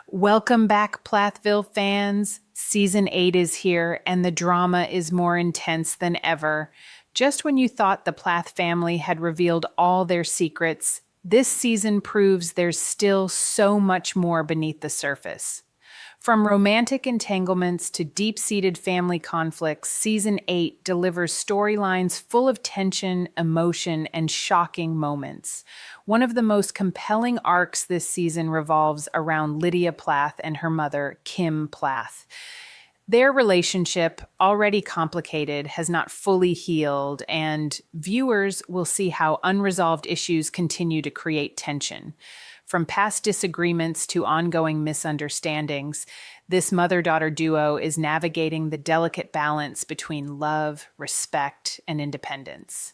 Welcome back, Plathville fans. Season 8 is here, and the drama is more intense than ever. Just when you thought the Plath family had revealed all their secrets, this season proves there's still so much more beneath the surface. From romantic entanglements to deep seated family conflicts, Season 8 delivers storylines full of tension, emotion, and shocking moments. One of the most compelling arcs this season revolves around Lydia Plath and her mother, Kim Plath. Their relationship, already complicated, has not fully healed, and viewers will see how unresolved issues continue to create tension. From past disagreements to ongoing misunderstandings, this mother daughter duo is navigating the delicate balance between love, respect, and independence.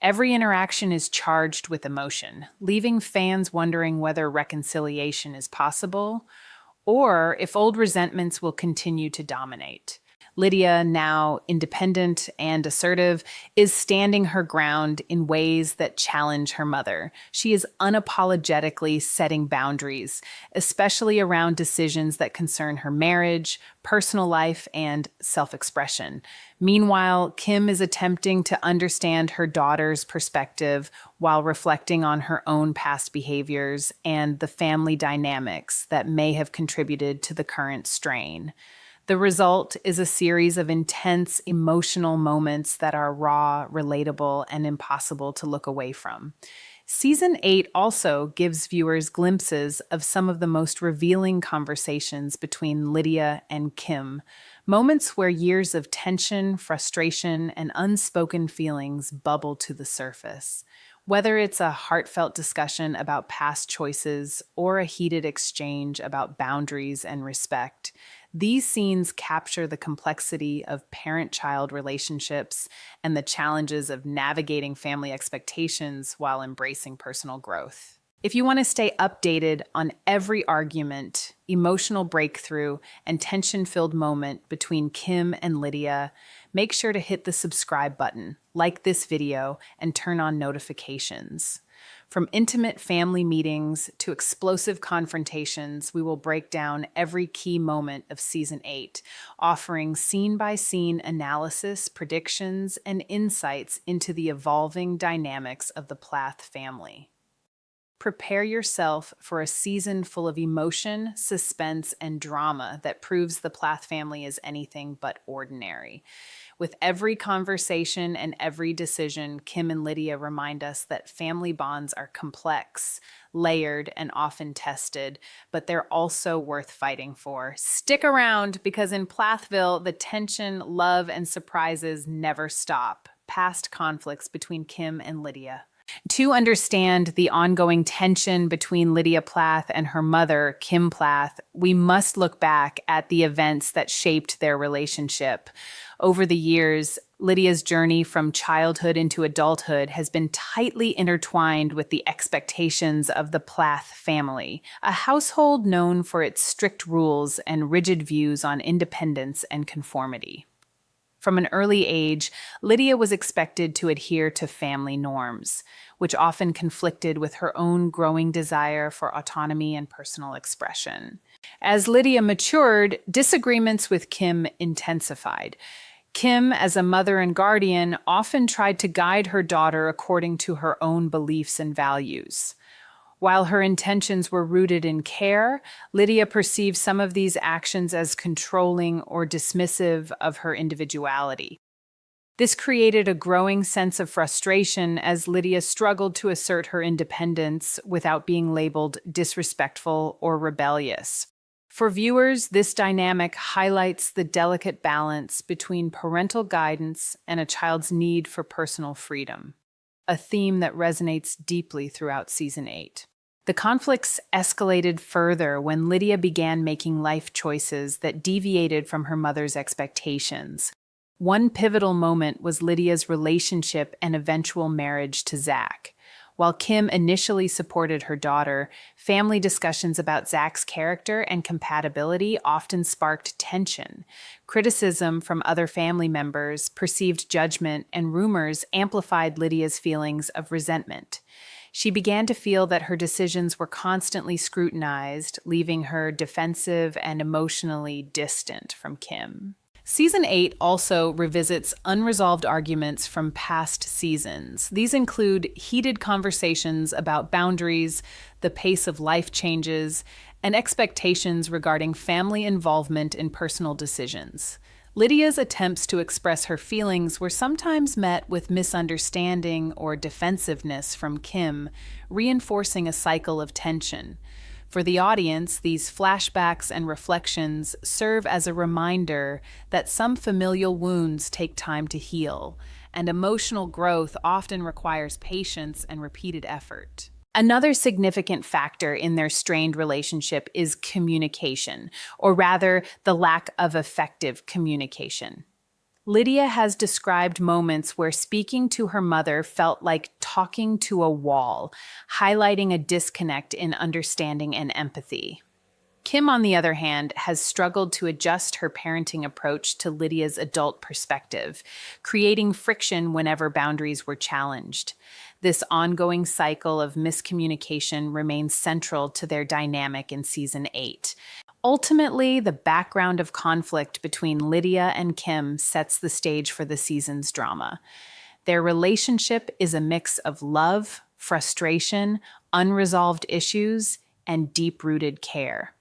Every interaction is charged with emotion, leaving fans wondering whether reconciliation is possible or if old resentments will continue to dominate. Lydia, now independent and assertive, is standing her ground in ways that challenge her mother. She is unapologetically setting boundaries, especially around decisions that concern her marriage, personal life, and self-expression. Meanwhile, Kim is attempting to understand her daughter's perspective while reflecting on her own past behaviors and the family dynamics that may have contributed to the current strain. The result is a series of intense emotional moments that are raw, relatable, and impossible to look away from. Season 8 also gives viewers glimpses of some of the most revealing conversations between Lydia and Kim, moments where years of tension, frustration, and unspoken feelings bubble to the surface. Whether it's a heartfelt discussion about past choices or a heated exchange about boundaries and respect, these scenes capture the complexity of parent-child relationships and the challenges of navigating family expectations while embracing personal growth. If you want to stay updated on every argument, emotional breakthrough, and tension-filled moment between Kim and Lydia, make sure to hit the subscribe button, like this video, and turn on notifications. From intimate family meetings to explosive confrontations, we will break down every key moment of Season 8, offering scene-by-scene analysis, predictions, and insights into the evolving dynamics of the Plath family. Prepare yourself for a season full of emotion, suspense, and drama that proves the Plath family is anything but ordinary. With every conversation and every decision, Kim and Lydia remind us that family bonds are complex, layered, and often tested, but they're also worth fighting for. Stick around, because in Plathville, the tension, love, and surprises never stop. Past conflicts between Kim and Lydia. To understand the ongoing tension between Lydia Plath and her mother, Kim Plath, we must look back at the events that shaped their relationship. Over the years, Lydia's journey from childhood into adulthood has been tightly intertwined with the expectations of the Plath family, a household known for its strict rules and rigid views on independence and conformity. From an early age, Lydia was expected to adhere to family norms, which often conflicted with her own growing desire for autonomy and personal expression. As Lydia matured, disagreements with Kim intensified. Kim, as a mother and guardian, often tried to guide her daughter according to her own beliefs and values. While her intentions were rooted in care, Lydia perceived some of these actions as controlling or dismissive of her individuality. This created a growing sense of frustration as Lydia struggled to assert her independence without being labeled disrespectful or rebellious. For viewers, this dynamic highlights the delicate balance between parental guidance and a child's need for personal freedom, a theme that resonates deeply throughout Season 8. The conflicts escalated further when Lydia began making life choices that deviated from her mother's expectations. One pivotal moment was Lydia's relationship and eventual marriage to Zach. While Kim initially supported her daughter, family discussions about Zach's character and compatibility often sparked tension. Criticism from other family members, perceived judgment, and rumors amplified Lydia's feelings of resentment. She began to feel that her decisions were constantly scrutinized, leaving her defensive and emotionally distant from Kim. Season 8 also revisits unresolved arguments from past seasons. These include heated conversations about boundaries, the pace of life changes, and expectations regarding family involvement in personal decisions. Lydia's attempts to express her feelings were sometimes met with misunderstanding or defensiveness from Kim, reinforcing a cycle of tension. For the audience, these flashbacks and reflections serve as a reminder that some familial wounds take time to heal, and emotional growth often requires patience and repeated effort. Another significant factor in their strained relationship is communication, or rather, the lack of effective communication. Lydia has described moments where speaking to her mother felt like talking to a wall, highlighting a disconnect in understanding and empathy. Kim, on the other hand, has struggled to adjust her parenting approach to Lydia's adult perspective, creating friction whenever boundaries were challenged. This ongoing cycle of miscommunication remains central to their dynamic in Season 8. Ultimately, the background of conflict between Lydia and Kim sets the stage for the season's drama. Their relationship is a mix of love, frustration, unresolved issues, and deep-rooted care.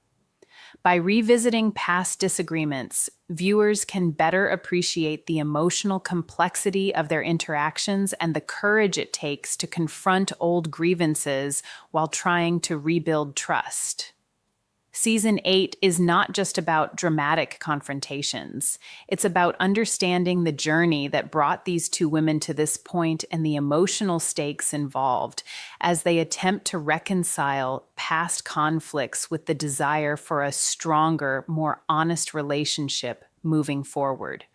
By revisiting past disagreements, viewers can better appreciate the emotional complexity of their interactions and the courage it takes to confront old grievances while trying to rebuild trust. Season 8 is not just about dramatic confrontations. It's about understanding the journey that brought these two women to this point and the emotional stakes involved as they attempt to reconcile past conflicts with the desire for a stronger, more honest relationship moving forward.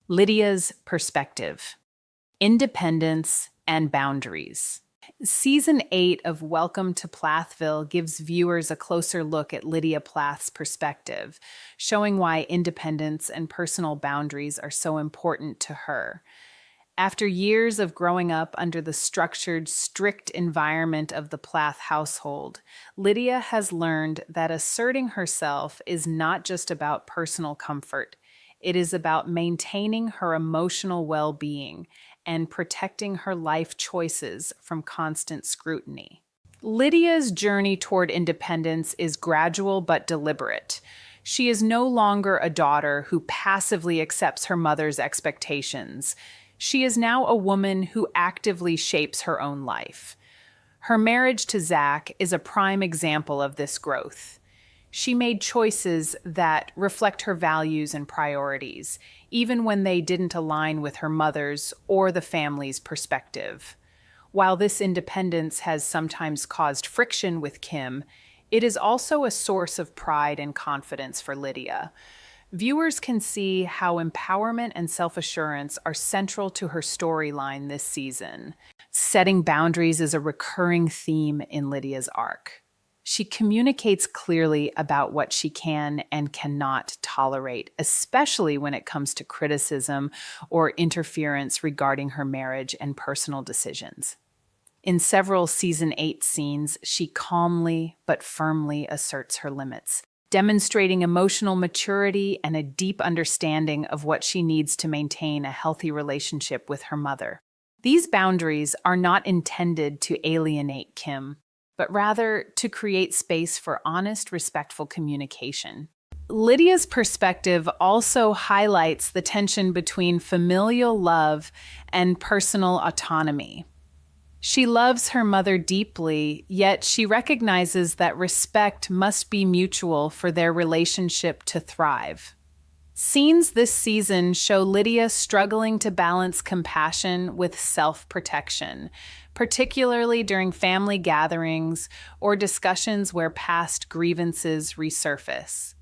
Lydia's perspective: independence and boundaries. Season 8 of Welcome to Plathville gives viewers a closer look at Lydia Plath's perspective, showing why independence and personal boundaries are so important to her. After years of growing up under the structured, strict environment of the Plath household, Lydia has learned that asserting herself is not just about personal comfort. It is about maintaining her emotional well-being and protecting her life choices from constant scrutiny. Lydia's journey toward independence is gradual but deliberate. She is no longer a daughter who passively accepts her mother's expectations. She is now a woman who actively shapes her own life. Her marriage to Zach is a prime example of this growth. She made choices that reflect her values and priorities, even when they didn't align with her mother's or the family's perspective. While this independence has sometimes caused friction with Kim, it is also a source of pride and confidence for Lydia. Viewers can see how empowerment and self-assurance are central to her storyline this season. Setting boundaries is a recurring theme in Lydia's arc. She communicates clearly about what she can and cannot tolerate, especially when it comes to criticism or interference regarding her marriage and personal decisions. In several Season 8 scenes, she calmly but firmly asserts her limits, demonstrating emotional maturity and a deep understanding of what she needs to maintain a healthy relationship with her mother. These boundaries are not intended to alienate Kim, but rather to create space for honest, respectful communication. Lydia's perspective also highlights the tension between familial love and personal autonomy. She loves her mother deeply, yet she recognizes that respect must be mutual for their relationship to thrive. Scenes this season show Lydia struggling to balance compassion with self-protection, particularly during family gatherings or discussions where past grievances resurface.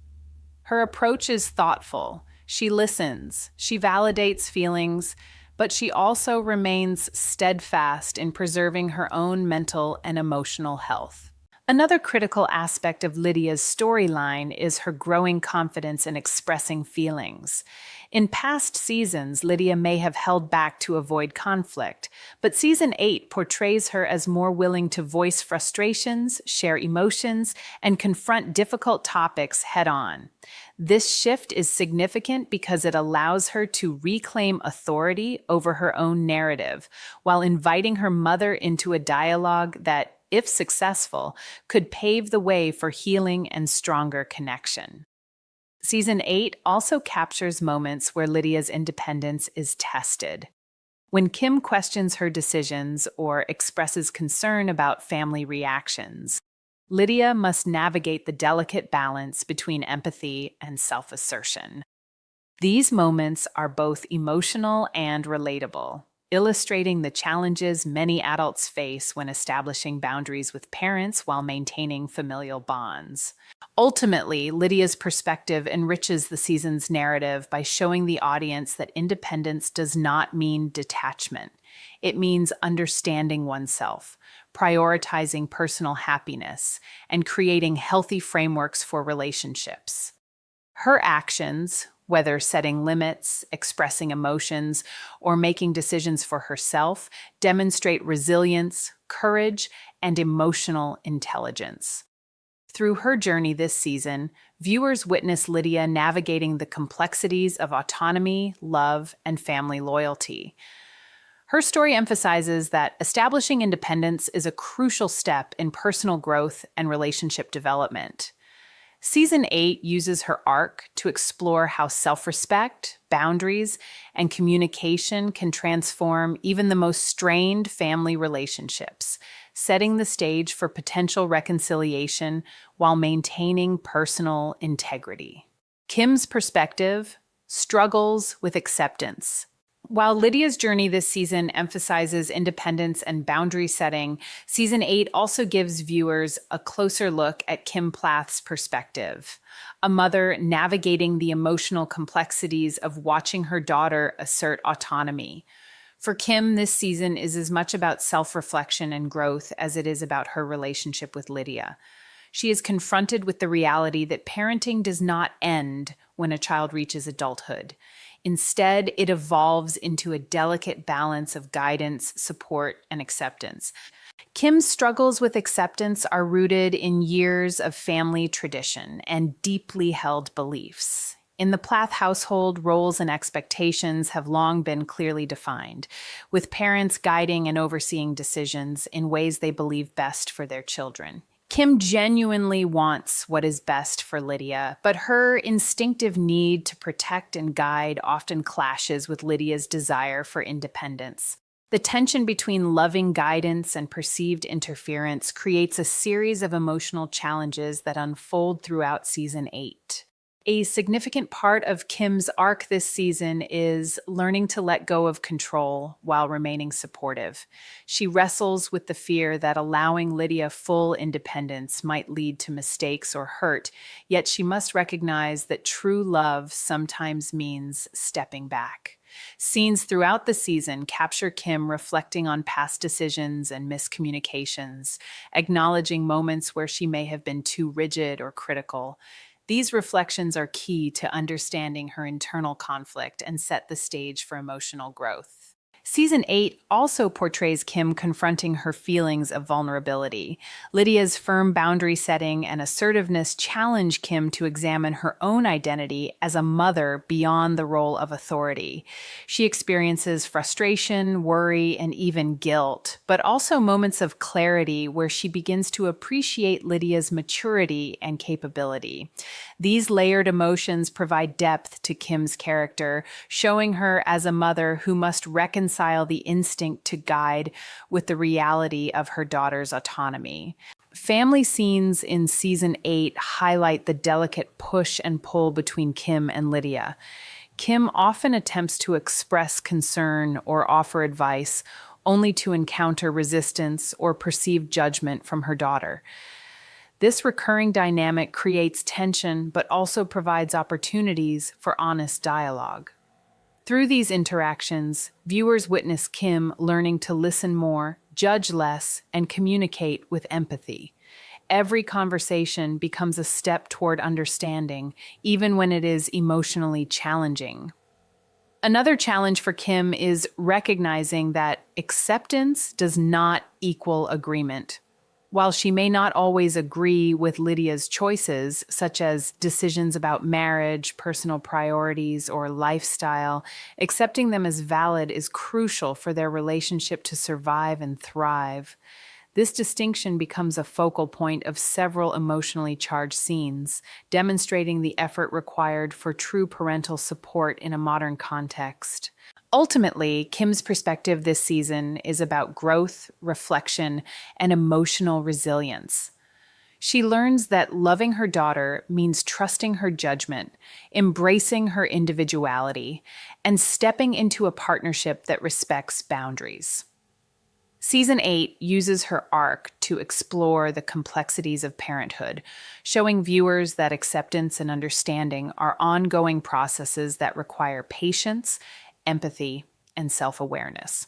Her approach is thoughtful. She listens, she validates feelings, but she also remains steadfast in preserving her own mental and emotional health. Another critical aspect of Lydia's storyline is her growing confidence in expressing feelings. In past seasons, Lydia may have held back to avoid conflict, but season 8 portrays her as more willing to voice frustrations, share emotions, and confront difficult topics head on. This shift is significant because it allows her to reclaim authority over her own narrative, while inviting her mother into a dialogue that, if successful, could pave the way for healing and stronger connection. Season 8 also captures moments where Lydia's independence is tested. When Kim questions her decisions or expresses concern about family reactions, Lydia must navigate the delicate balance between empathy and self-assertion. These moments are both emotional and relatable, illustrating the challenges many adults face when establishing boundaries with parents while maintaining familial bonds. Ultimately, Lydia's perspective enriches the season's narrative by showing the audience that independence does not mean detachment. It means understanding oneself, prioritizing personal happiness, and creating healthy frameworks for relationships. Her actions, whether setting limits, expressing emotions, or making decisions for herself, demonstrate resilience, courage, and emotional intelligence. Through her journey this season, viewers witness Lydia navigating the complexities of autonomy, love, and family loyalty. Her story emphasizes that establishing independence is a crucial step in personal growth and relationship development. Season 8 uses her arc to explore how self-respect, boundaries, and communication can transform even the most strained family relationships, setting the stage for potential reconciliation while maintaining personal integrity. Kim's perspective struggles with acceptance. While Lydia's journey this season emphasizes independence and boundary setting, season 8 also gives viewers a closer look at Kim Plath's perspective, a mother navigating the emotional complexities of watching her daughter assert autonomy. For Kim, this season is as much about self-reflection and growth as it is about her relationship with Lydia. She is confronted with the reality that parenting does not end when a child reaches adulthood. Instead, it evolves into a delicate balance of guidance, support, and acceptance. Kim's struggles with acceptance are rooted in years of family tradition and deeply held beliefs. In the Plath household, roles and expectations have long been clearly defined, with parents guiding and overseeing decisions in ways they believe best for their children. Kim genuinely wants what is best for Lydia, but her instinctive need to protect and guide often clashes with Lydia's desire for independence. The tension between loving guidance and perceived interference creates a series of emotional challenges that unfold throughout season 8. A significant part of Kim's arc this season is learning to let go of control while remaining supportive. She wrestles with the fear that allowing Lydia full independence might lead to mistakes or hurt, yet she must recognize that true love sometimes means stepping back. Scenes throughout the season capture Kim reflecting on past decisions and miscommunications, acknowledging moments where she may have been too rigid or critical. These reflections are key to understanding her internal conflict and set the stage for emotional growth. Season 8 also portrays Kim confronting her feelings of vulnerability. Lydia's firm boundary setting and assertiveness challenge Kim to examine her own identity as a mother beyond the role of authority. She experiences frustration, worry, and even guilt, but also moments of clarity where she begins to appreciate Lydia's maturity and capability. These layered emotions provide depth to Kim's character, showing her as a mother who must reconcile the instinct to guide with the reality of her daughter's autonomy. Family scenes in season 8 highlight the delicate push and pull between Kim and Lydia. Kim often attempts to express concern or offer advice, only to encounter resistance or perceived judgment from her daughter. This recurring dynamic creates tension, but also provides opportunities for honest dialogue. Through these interactions, viewers witness Kim learning to listen more, judge less, and communicate with empathy. Every conversation becomes a step toward understanding, even when it is emotionally challenging. Another challenge for Kim is recognizing that acceptance does not equal agreement. While she may not always agree with Lydia's choices, such as decisions about marriage, personal priorities, or lifestyle, accepting them as valid is crucial for their relationship to survive and thrive. This distinction becomes a focal point of several emotionally charged scenes, demonstrating the effort required for true parental support in a modern context. Ultimately, Kim's perspective this season is about growth, reflection, and emotional resilience. She learns that loving her daughter means trusting her judgment, embracing her individuality, and stepping into a partnership that respects boundaries. Season 8 uses her arc to explore the complexities of parenthood, showing viewers that acceptance and understanding are ongoing processes that require patience, empathy, and self-awareness.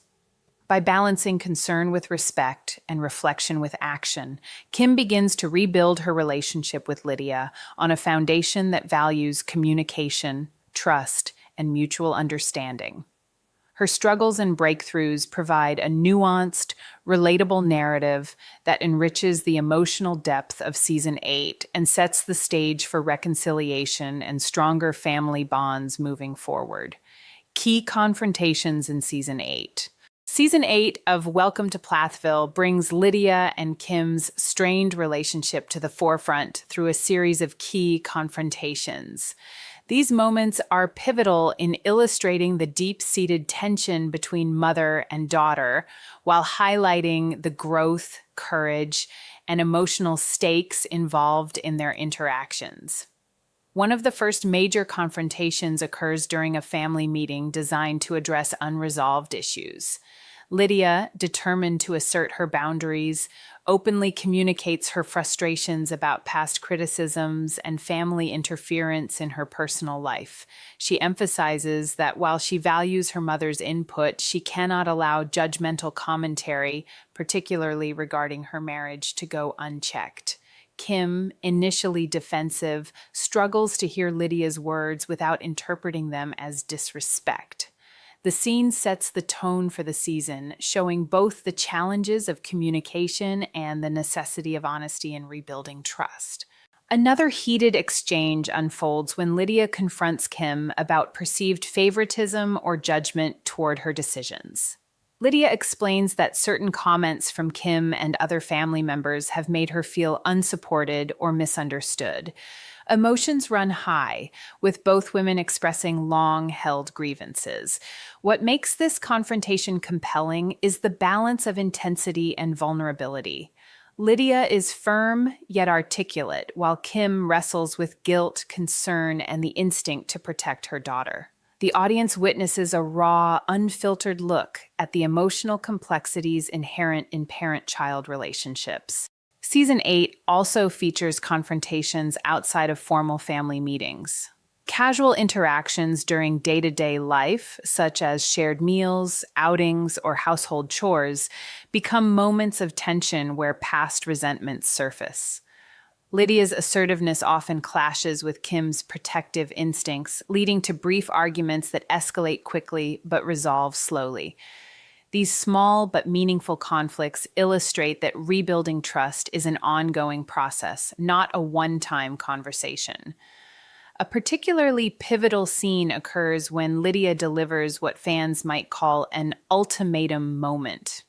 By balancing concern with respect and reflection with action, Kim begins to rebuild her relationship with Lydia on a foundation that values communication, trust, and mutual understanding. Her struggles and breakthroughs provide a nuanced, relatable narrative that enriches the emotional depth of Season 8 and sets the stage for reconciliation and stronger family bonds moving forward. Key confrontations in Season 8. Season 8 of Welcome to Plathville brings Lydia and Kim's strained relationship to the forefront through a series of key confrontations. These moments are pivotal in illustrating the deep-seated tension between mother and daughter, while highlighting the growth, courage, and emotional stakes involved in their interactions. One of the first major confrontations occurs during a family meeting designed to address unresolved issues. Lydia, determined to assert her boundaries, openly communicates her frustrations about past criticisms and family interference in her personal life. She emphasizes that while she values her mother's input, she cannot allow judgmental commentary, particularly regarding her marriage, to go unchecked. Kim, initially defensive, struggles to hear Lydia's words without interpreting them as disrespect. The scene sets the tone for the season, showing both the challenges of communication and the necessity of honesty in rebuilding trust. Another heated exchange unfolds when Lydia confronts Kim about perceived favoritism or judgment toward her decisions. Lydia explains that certain comments from Kim and other family members have made her feel unsupported or misunderstood. Emotions run high, with both women expressing long-held grievances. What makes this confrontation compelling is the balance of intensity and vulnerability. Lydia is firm yet articulate, while Kim wrestles with guilt, concern, and the instinct to protect her daughter. The audience witnesses a raw, unfiltered look at the emotional complexities inherent in parent-child relationships. Season 8 also features confrontations outside of formal family meetings. Casual interactions during day-to-day life, such as shared meals, outings, or household chores, become moments of tension where past resentments surface. Lydia's assertiveness often clashes with Kim's protective instincts, leading to brief arguments that escalate quickly but resolve slowly. These small but meaningful conflicts illustrate that rebuilding trust is an ongoing process, not a one-time conversation. A particularly pivotal scene occurs when Lydia delivers what fans might call an ultimatum moment.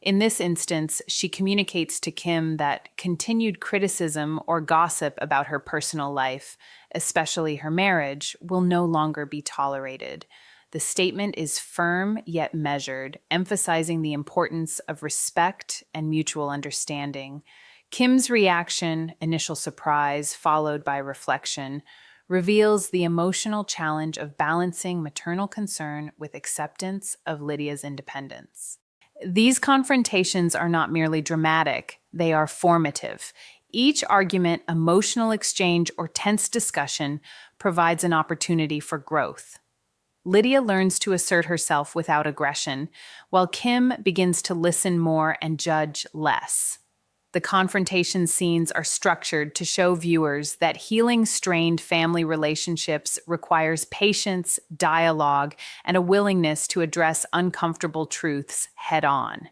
In this instance, she communicates to Kim that continued criticism or gossip about her personal life, especially her marriage, will no longer be tolerated. The statement is firm yet measured, emphasizing the importance of respect and mutual understanding. Kim's reaction, initial surprise followed by reflection, reveals the emotional challenge of balancing maternal concern with acceptance of Lydia's independence. These confrontations are not merely dramatic, they are formative. Each argument, emotional exchange, or tense discussion provides an opportunity for growth. Lydia learns to assert herself without aggression, while Kim begins to listen more and judge less. The confrontation scenes are structured to show viewers that healing strained family relationships requires patience, dialogue, and a willingness to address uncomfortable truths head on.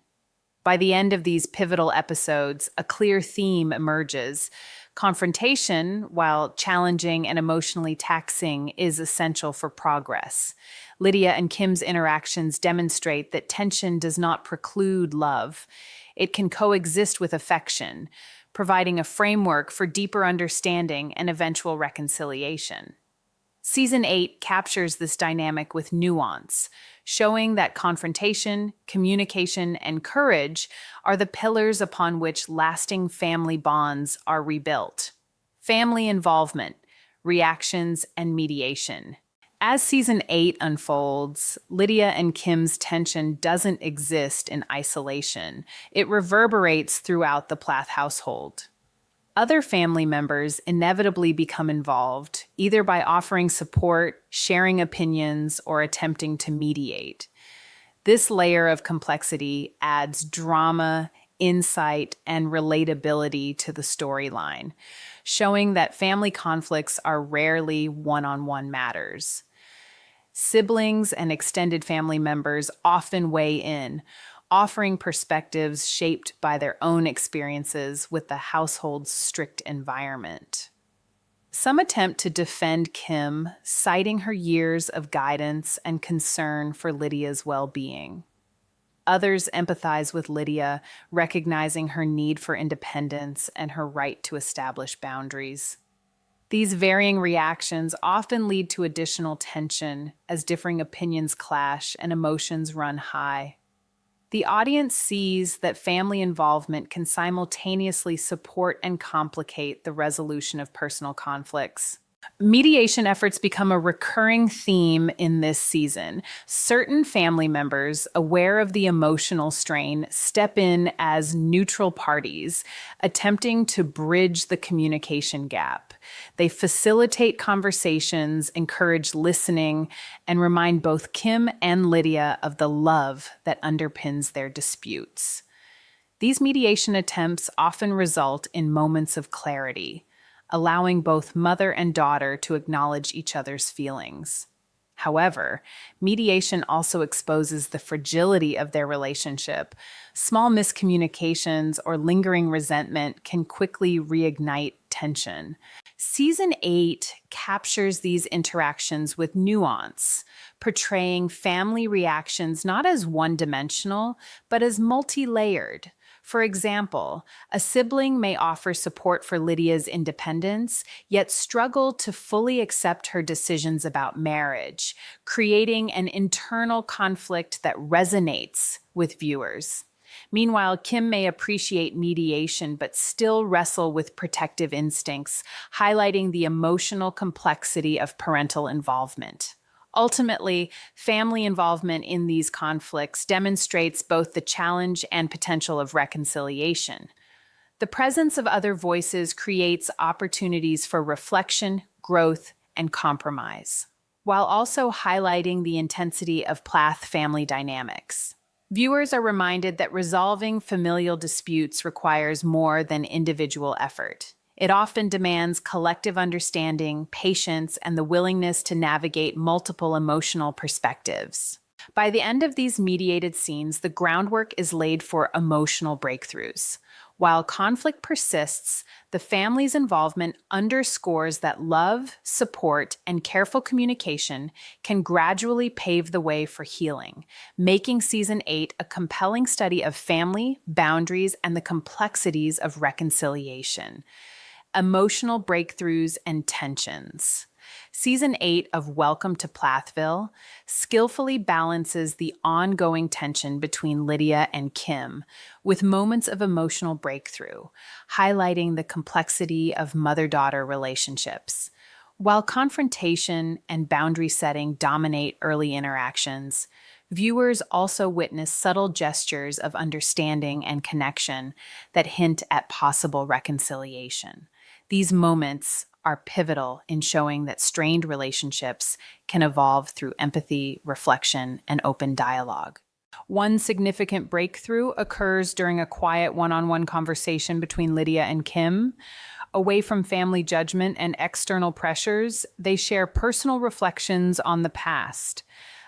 By the end of these pivotal episodes, a clear theme emerges. Confrontation, while challenging and emotionally taxing, is essential for progress. Lydia and Kim's interactions demonstrate that tension does not preclude love. It can coexist with affection, providing a framework for deeper understanding and eventual reconciliation. Season 8 captures this dynamic with nuance, showing that confrontation, communication, and courage are the pillars upon which lasting family bonds are rebuilt. Family involvement, reactions, and mediation. As season 8 unfolds, Lydia and Kim's tension doesn't exist in isolation. It reverberates throughout the Plath household. Other family members inevitably become involved, either by offering support, sharing opinions, or attempting to mediate. This layer of complexity adds drama, insight, and relatability to the storyline, showing that family conflicts are rarely one-on-one matters. Siblings and extended family members often weigh in, offering perspectives shaped by their own experiences with the household's strict environment. Some attempt to defend Kim, citing her years of guidance and concern for Lydia's well-being. Others empathize with Lydia, recognizing her need for independence and her right to establish boundaries. These varying reactions often lead to additional tension as differing opinions clash and emotions run high. The audience sees that family involvement can simultaneously support and complicate the resolution of personal conflicts. Mediation efforts become a recurring theme in this season. Certain family members, aware of the emotional strain, step in as neutral parties, attempting to bridge the communication gap. They facilitate conversations, encourage listening, and remind both Kim and Lydia of the love that underpins their disputes. These mediation attempts often result in moments of clarity, allowing both mother and daughter to acknowledge each other's feelings. However, mediation also exposes the fragility of their relationship. Small miscommunications or lingering resentment can quickly reignite tension. Season 8 captures these interactions with nuance, portraying family reactions not as one-dimensional, but as multi-layered. For example, a sibling may offer support for Lydia's independence, yet struggle to fully accept her decisions about marriage, creating an internal conflict that resonates with viewers. Meanwhile, Kim may appreciate mediation but still wrestle with protective instincts, highlighting the emotional complexity of parental involvement. Ultimately, family involvement in these conflicts demonstrates both the challenge and potential of reconciliation. The presence of other voices creates opportunities for reflection, growth, and compromise, while also highlighting the intensity of Plath family dynamics. Viewers are reminded that resolving familial disputes requires more than individual effort. It often demands collective understanding, patience, and the willingness to navigate multiple emotional perspectives. By the end of these mediated scenes, the groundwork is laid for emotional breakthroughs. While conflict persists, the family's involvement underscores that love, support, and careful communication can gradually pave the way for healing, making Season 8 a compelling study of family, boundaries, and the complexities of reconciliation. Emotional breakthroughs and tensions. Season 8 of Welcome to Plathville skillfully balances the ongoing tension between Lydia and Kim with moments of emotional breakthrough, highlighting the complexity of mother-daughter relationships. While confrontation and boundary setting dominate early interactions, viewers also witness subtle gestures of understanding and connection that hint at possible reconciliation. These moments are pivotal in showing that strained relationships can evolve through empathy, reflection, and open dialogue. One significant breakthrough occurs during a quiet one-on-one conversation between Lydia and Kim. Away from family judgment and external pressures, they share personal reflections on the past.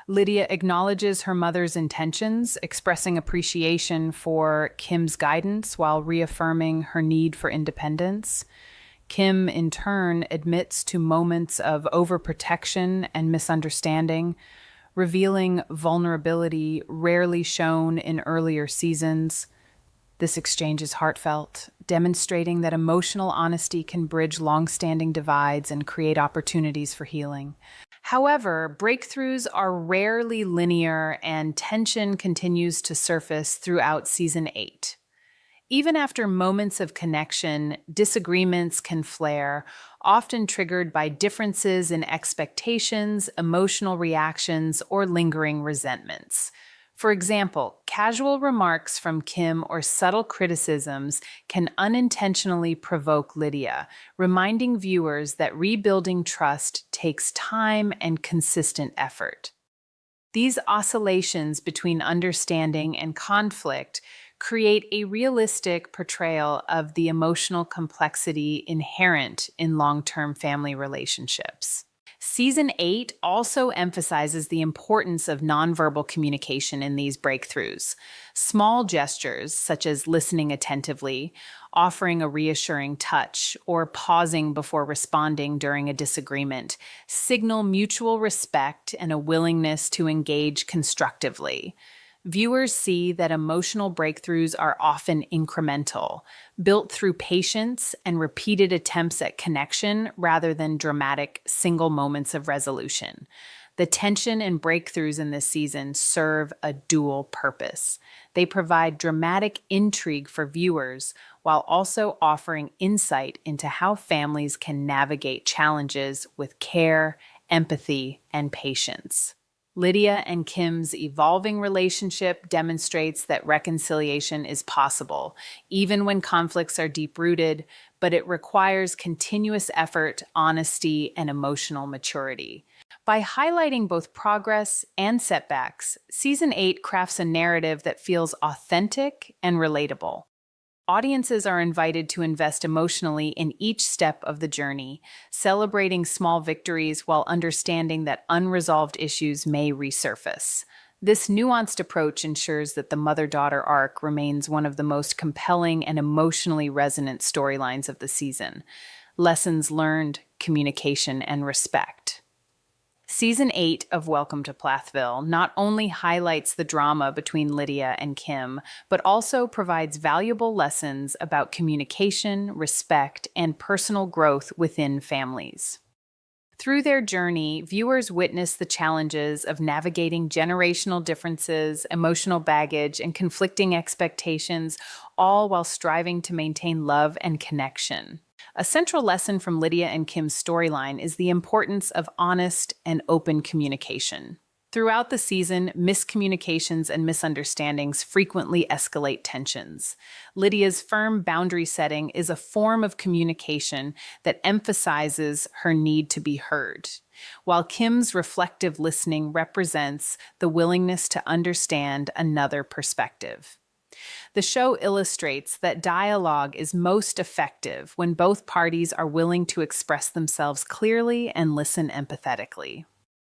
Lydia acknowledges her mother's intentions, expressing appreciation for Kim's guidance while reaffirming her need for independence. Kim, in turn, admits to moments of overprotection and misunderstanding, revealing vulnerability rarely shown in earlier seasons. This exchange is heartfelt, demonstrating that emotional honesty can bridge long-standing divides and create opportunities for healing. However, breakthroughs are rarely linear, and tension continues to surface throughout season 8. Even after moments of connection, disagreements can flare, often triggered by differences in expectations, emotional reactions, or lingering resentments. For example, casual remarks from Kim or subtle criticisms can unintentionally provoke Lydia, reminding viewers that rebuilding trust takes time and consistent effort. These oscillations between understanding and conflict create a realistic portrayal of the emotional complexity inherent in long-term family relationships. Season 8 also emphasizes the importance of nonverbal communication in these breakthroughs. Small gestures, such as listening attentively, offering a reassuring touch, or pausing before responding during a disagreement, signal mutual respect and a willingness to engage constructively. Viewers see that emotional breakthroughs are often incremental, built through patience and repeated attempts at connection rather than dramatic single moments of resolution. The tension and breakthroughs in this season serve a dual purpose. They provide dramatic intrigue for viewers while also offering insight into how families can navigate challenges with care, empathy, and patience. Lydia and Kim's evolving relationship demonstrates that reconciliation is possible, even when conflicts are deep-rooted, but it requires continuous effort, honesty, and emotional maturity. By highlighting both progress and setbacks, Season 8 crafts a narrative that feels authentic and relatable. Audiences are invited to invest emotionally in each step of the journey, celebrating small victories while understanding that unresolved issues may resurface. This nuanced approach ensures that the mother-daughter arc remains one of the most compelling and emotionally resonant storylines of the season. Lessons learned, communication, and respect. Season 8 of Welcome to Plathville not only highlights the drama between Lydia and Kim, but also provides valuable lessons about communication, respect, and personal growth within families. Through their journey, viewers witness the challenges of navigating generational differences, emotional baggage, and conflicting expectations, all while striving to maintain love and connection. A central lesson from Lydia and Kim's storyline is the importance of honest and open communication. Throughout the season, miscommunications and misunderstandings frequently escalate tensions. Lydia's firm boundary setting is a form of communication that emphasizes her need to be heard, while Kim's reflective listening represents the willingness to understand another perspective. The show illustrates that dialogue is most effective when both parties are willing to express themselves clearly and listen empathetically.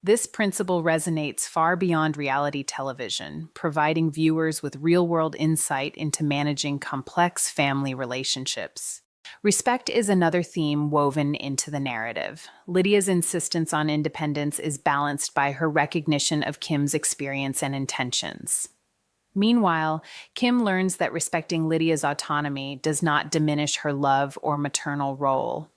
This principle resonates far beyond reality television, providing viewers with real-world insight into managing complex family relationships. Respect is another theme woven into the narrative. Lydia's insistence on independence is balanced by her recognition of Kim's experience and intentions. Meanwhile, Kim learns that respecting Lydia's autonomy does not diminish her love or maternal role.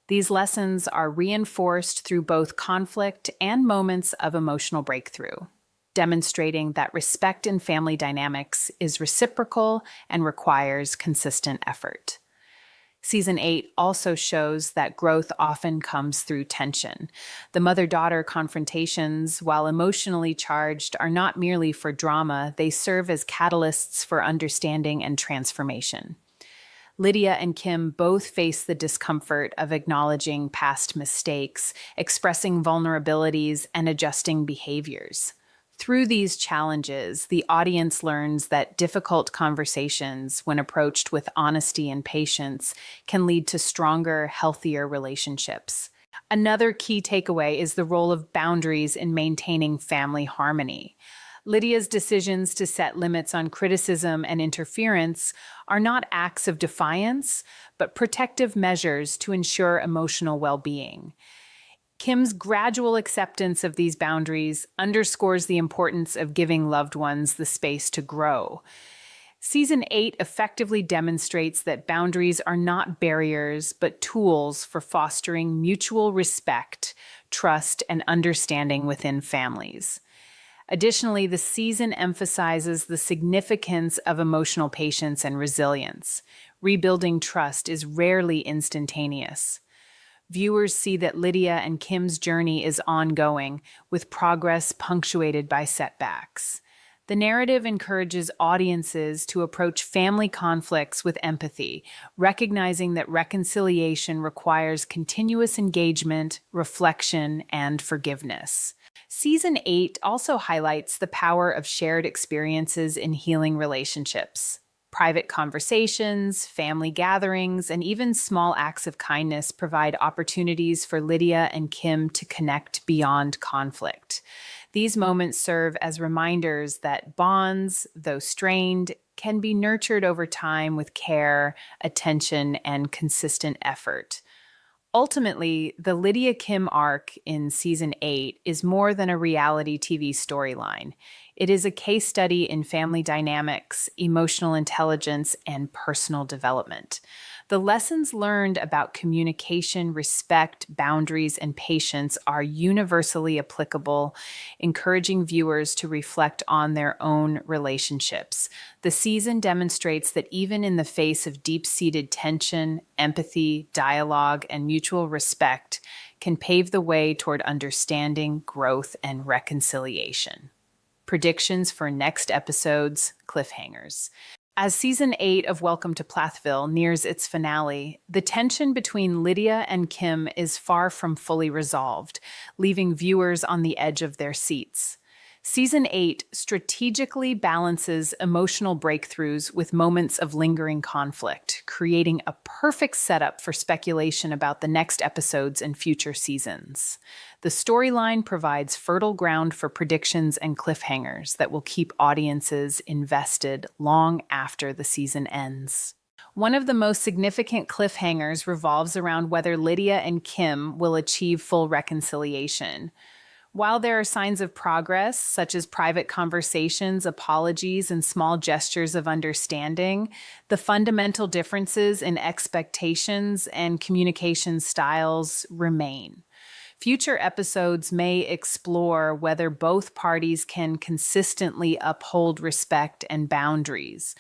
These lessons are reinforced through both conflict and moments of emotional breakthrough, demonstrating that respect in family dynamics is reciprocal and requires consistent effort. Season 8 also shows that growth often comes through tension. The mother-daughter confrontations, while emotionally charged, are not merely for drama, they serve as catalysts for understanding and transformation. Lydia and Kim both face the discomfort of acknowledging past mistakes, expressing vulnerabilities, and adjusting behaviors. Through these challenges, the audience learns that difficult conversations, when approached with honesty and patience, can lead to stronger, healthier relationships. Another key takeaway is the role of boundaries in maintaining family harmony. Lydia's decisions to set limits on criticism and interference are not acts of defiance, but protective measures to ensure emotional well being. Kim's gradual acceptance of these boundaries underscores the importance of giving loved ones the space to grow. Season 8 effectively demonstrates that boundaries are not barriers, but tools for fostering mutual respect, trust, and understanding within families. Additionally, the season emphasizes the significance of emotional patience and resilience. Rebuilding trust is rarely instantaneous. Viewers see that Lydia and Kim's journey is ongoing, with progress punctuated by setbacks. The narrative encourages audiences to approach family conflicts with empathy, recognizing that reconciliation requires continuous engagement, reflection, and forgiveness. Season 8 also highlights the power of shared experiences in healing relationships. Private conversations, family gatherings, and even small acts of kindness provide opportunities for Lydia and Kim to connect beyond conflict. These moments serve as reminders that bonds, though strained, can be nurtured over time with care, attention, and consistent effort. Ultimately, the Lydia Kim arc in Season 8 is more than a reality TV storyline. It is a case study in family dynamics, emotional intelligence, and personal development. The lessons learned about communication, respect, boundaries, and patience are universally applicable, encouraging viewers to reflect on their own relationships. The season demonstrates that even in the face of deep-seated tension, empathy, dialogue, and mutual respect can pave the way toward understanding, growth, and reconciliation. Predictions for next episode's cliffhangers. As Season 8 of Welcome to Plathville nears its finale, the tension between Lydia and Kim is far from fully resolved, leaving viewers on the edge of their seats. Season 8 strategically balances emotional breakthroughs with moments of lingering conflict, creating a perfect setup for speculation about the next episodes and future seasons. The storyline provides fertile ground for predictions and cliffhangers that will keep audiences invested long after the season ends. One of the most significant cliffhangers revolves around whether Lydia and Kim will achieve full reconciliation. While there are signs of progress, such as private conversations, apologies, and small gestures of understanding, the fundamental differences in expectations and communication styles remain. Future episodes may explore whether both parties can consistently uphold respect and boundaries,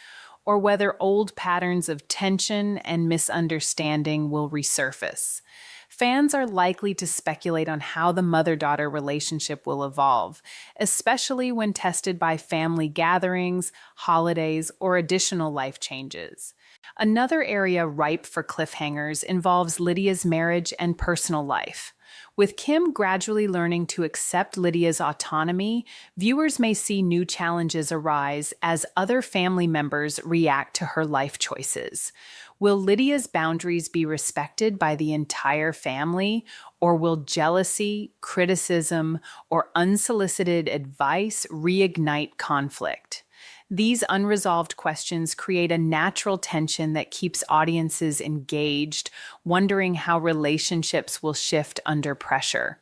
or whether old patterns of tension and misunderstanding will resurface. Fans are likely to speculate on how the mother-daughter relationship will evolve, especially when tested by family gatherings, holidays, or additional life changes. Another area ripe for cliffhangers involves Lydia's marriage and personal life. With Kim gradually learning to accept Lydia's autonomy, viewers may see new challenges arise as other family members react to her life choices. Will Lydia's boundaries be respected by the entire family, or will jealousy, criticism, or unsolicited advice reignite conflict? These unresolved questions create a natural tension that keeps audiences engaged, wondering how relationships will shift under pressure.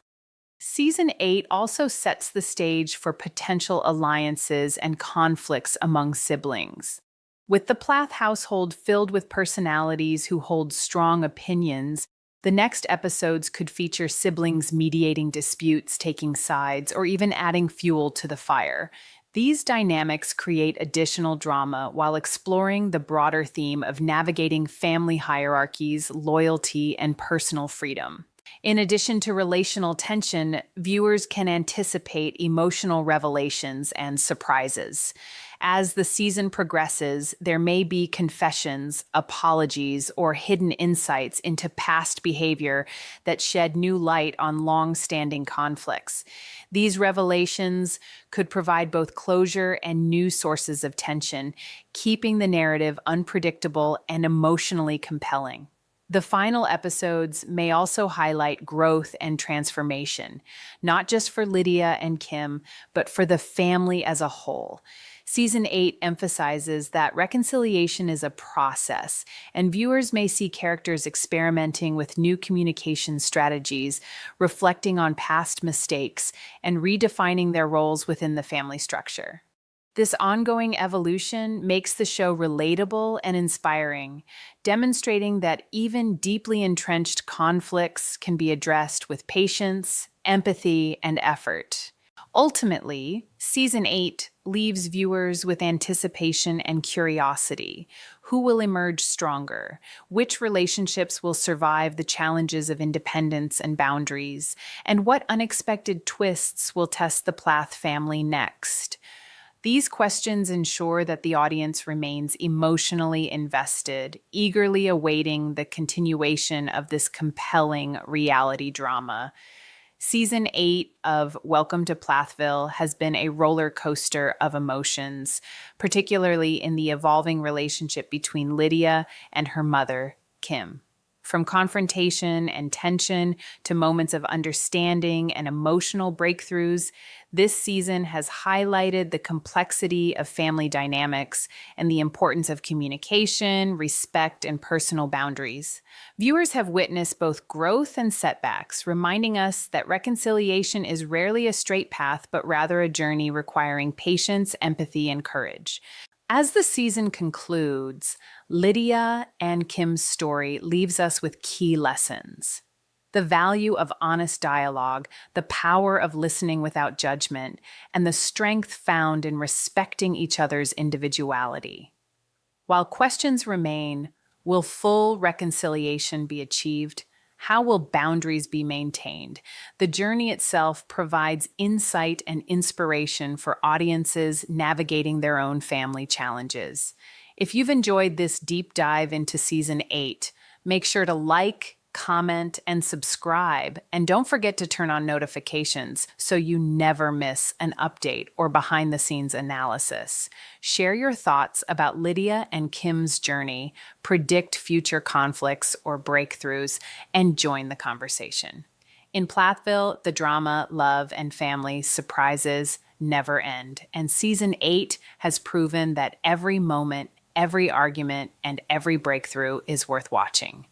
Season 8 also sets the stage for potential alliances and conflicts among siblings. With the Plath household filled with personalities who hold strong opinions, the next episodes could feature siblings mediating disputes, taking sides, or even adding fuel to the fire. These dynamics create additional drama while exploring the broader theme of navigating family hierarchies, loyalty, and personal freedom. In addition to relational tension, viewers can anticipate emotional revelations and surprises. As the season progresses, there may be confessions, apologies, or hidden insights into past behavior that shed new light on long-standing conflicts. These revelations could provide both closure and new sources of tension, keeping the narrative unpredictable and emotionally compelling. The final episodes may also highlight growth and transformation, not just for Lydia and Kim, but for the family as a whole. Season 8 emphasizes that reconciliation is a process, and viewers may see characters experimenting with new communication strategies, reflecting on past mistakes, and redefining their roles within the family structure. This ongoing evolution makes the show relatable and inspiring, demonstrating that even deeply entrenched conflicts can be addressed with patience, empathy, and effort. Ultimately, Season 8 leaves viewers with anticipation and curiosity. Who will emerge stronger? Which relationships will survive the challenges of independence and boundaries? And what unexpected twists will test the Plath family next? These questions ensure that the audience remains emotionally invested, eagerly awaiting the continuation of this compelling reality drama. Season 8 of Welcome to Plathville has been a roller coaster of emotions, particularly in the evolving relationship between Lydia and her mother, Kim. From confrontation and tension to moments of understanding and emotional breakthroughs, this season has highlighted the complexity of family dynamics and the importance of communication, respect, and personal boundaries. Viewers have witnessed both growth and setbacks, reminding us that reconciliation is rarely a straight path, but rather a journey requiring patience, empathy, and courage. As the season concludes, Lydia and Kim's story leaves us with key lessons. The value of honest dialogue, the power of listening without judgment, and the strength found in respecting each other's individuality. While questions remain, will full reconciliation be achieved? How will boundaries be maintained? The journey itself provides insight and inspiration for audiences navigating their own family challenges. If you've enjoyed this deep dive into Season 8, make sure to like, comment, and subscribe. And don't forget to turn on notifications so you never miss an update or behind-the-scenes analysis. Share your thoughts about Lydia and Kim's journey, predict future conflicts or breakthroughs, and join the conversation. In Plathville, the drama, love, and family surprises never end, and Season 8 has proven that every moment, every argument, and every breakthrough is worth watching.